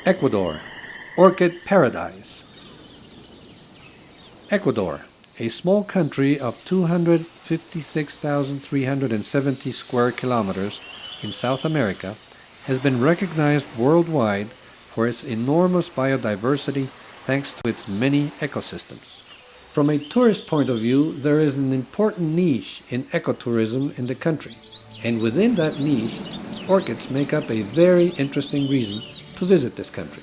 Ecuador, orchid paradise. Ecuador, a small country of 256,370 square kilometers in South America, has been recognized worldwide for its enormous biodiversity thanks to its many ecosystems. From a tourist point of view, there is an important niche in ecotourism in the country, and within that niche, orchids make up a very interesting reason to visit this country.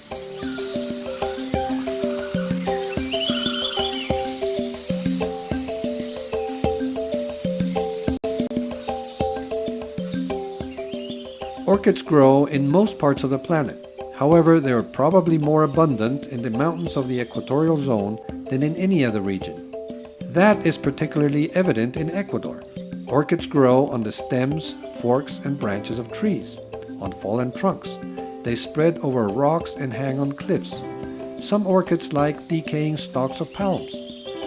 Orchids grow in most parts of the planet. However, they are probably more abundant in the mountains of the equatorial zone than in any other region. That is particularly evident in Ecuador. Orchids grow on the stems, forks, and branches of trees, on fallen trunks. They spread over rocks and hang on cliffs. Some orchids like decaying stalks of palms.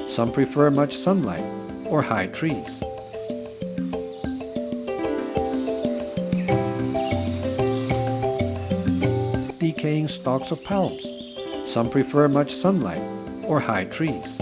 Some prefer much sunlight or high trees. Decaying stalks of palms. Some prefer much sunlight or high trees.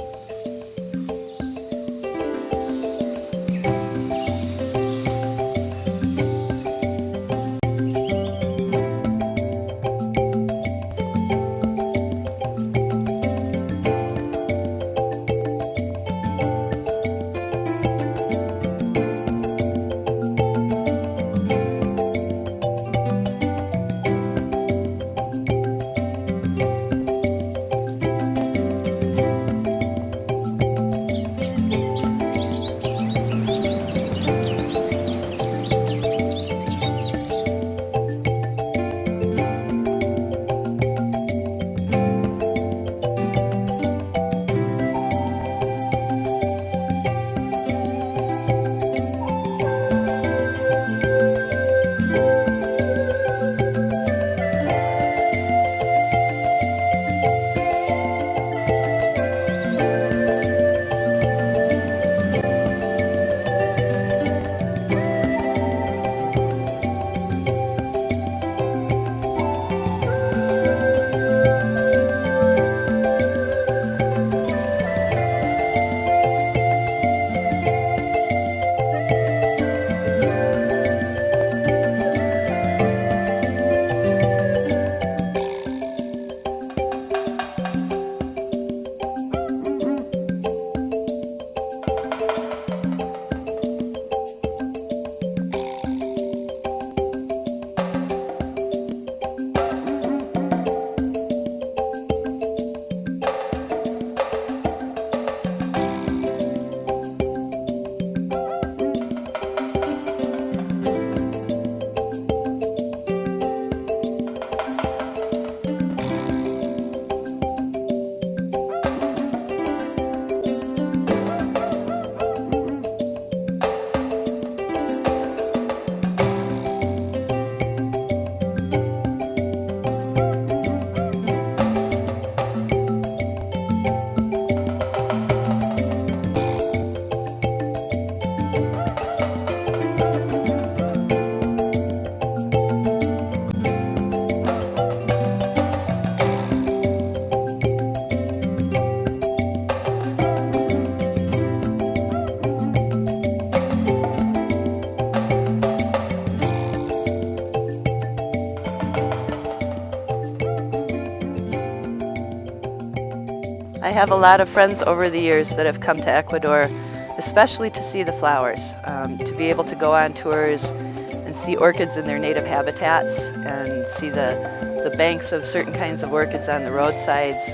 I have a lot of friends over the years that have come to Ecuador, especially to see the flowers, to be able to go on tours and see orchids in their native habitats and see the banks of certain kinds of orchids on the roadsides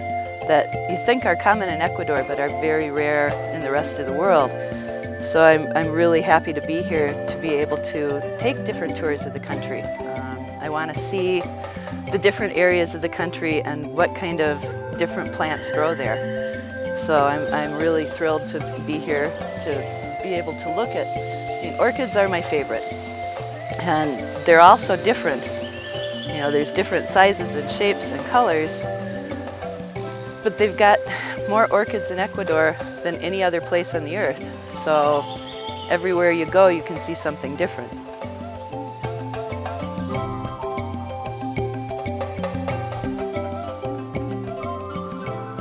that you think are common in Ecuador but are very rare in the rest of the world. So I'm really happy to be here to be able to take different tours of the country. I want to see the different areas of the country and what kind of different plants grow there. So I'm really thrilled to be here to be able to look at, orchids are my favorite. And they're also different. You know, there's different sizes and shapes and colors, but they've got more orchids in Ecuador than any other place on the earth. So everywhere you go, you can see something different.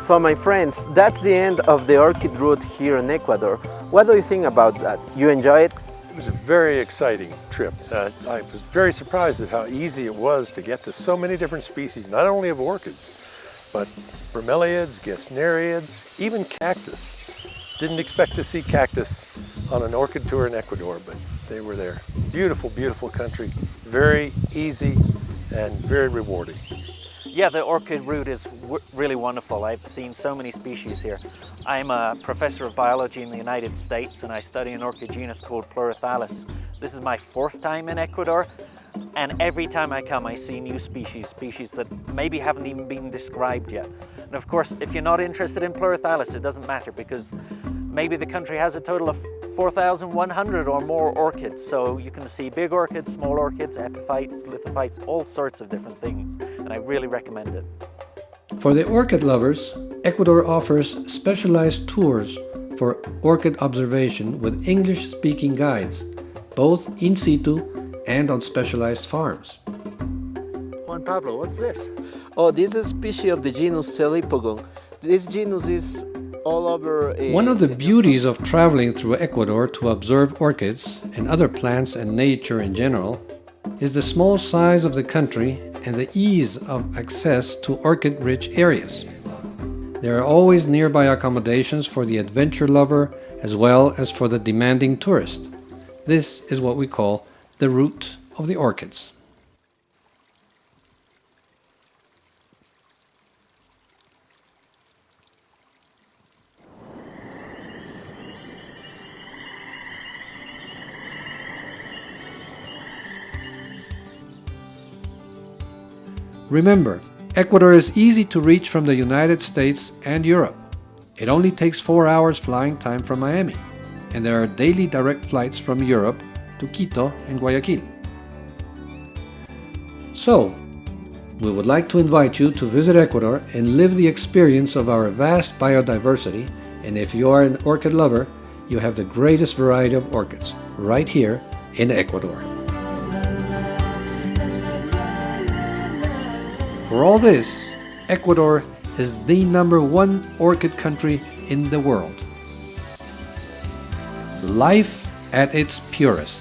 So my friends, that's the end of the orchid route here in Ecuador. What do you think about that? You enjoy it? It was a very exciting trip. I was very surprised at how easy it was to get to so many different species, not only of orchids, but bromeliads, gesneriids, even cactus. Didn't expect to see cactus on an orchid tour in Ecuador, but they were there. Beautiful, beautiful country, very easy and very rewarding. Yeah, the orchid route is really wonderful. I've seen so many species here. I'm a professor of biology in the United States and I study an orchid genus called Pleurothallus. This is my 4th time in Ecuador, and every time I come I see new species that maybe haven't even been described yet. And of course, if you're not interested in Pleurothallus, it doesn't matter because maybe the country has a total of 4,100 or more orchids. So you can see big orchids, small orchids, epiphytes, lithophytes, all sorts of different things. And I really recommend it. For the orchid lovers, Ecuador offers specialized tours for orchid observation with English-speaking guides, both in situ and on specialized farms. Juan Pablo, what's this? Oh, this is a species of the genus Celipogon. This genus is all over. One of the beauties of traveling through Ecuador to observe orchids and other plants and nature in general is the small size of the country and the ease of access to orchid-rich areas. There are always nearby accommodations for the adventure lover as well as for the demanding tourist. This is what we call the route of the orchids. Remember, Ecuador is easy to reach from the United States and Europe. It only takes 4 hours flying time from Miami, and there are daily direct flights from Europe to Quito and Guayaquil. So, we would like to invite you to visit Ecuador and live the experience of our vast biodiversity, and if you are an orchid lover, you have the greatest variety of orchids right here in Ecuador. For all this, Ecuador is the #1 orchid country in the world. Life at its purest.